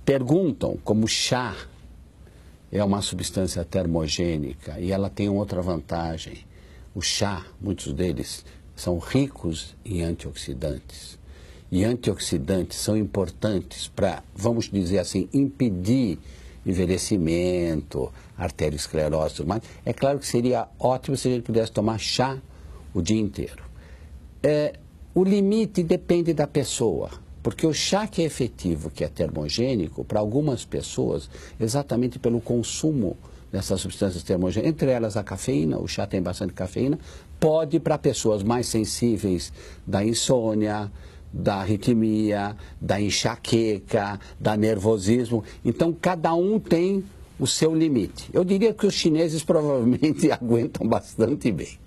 perguntam como o chá é uma substância termogênica e ela tem outra vantagem. O chá, muitos deles, são ricos em antioxidantes. E antioxidantes são importantes para, vamos dizer assim, impedir envelhecimento, arteriosclerose e tudo mais. É claro que seria ótimo se a gente pudesse tomar chá o dia inteiro. O limite depende da pessoa, porque o chá que é efetivo, que é termogênico, para algumas pessoas, exatamente pelo consumo dessas substâncias termogênicas, entre elas a cafeína, o chá tem bastante cafeína, pode para pessoas mais sensíveis da insônia, da arritmia, da enxaqueca, da nervosismo. Então, cada um tem o seu limite. Eu diria que os chineses provavelmente aguentam bastante bem.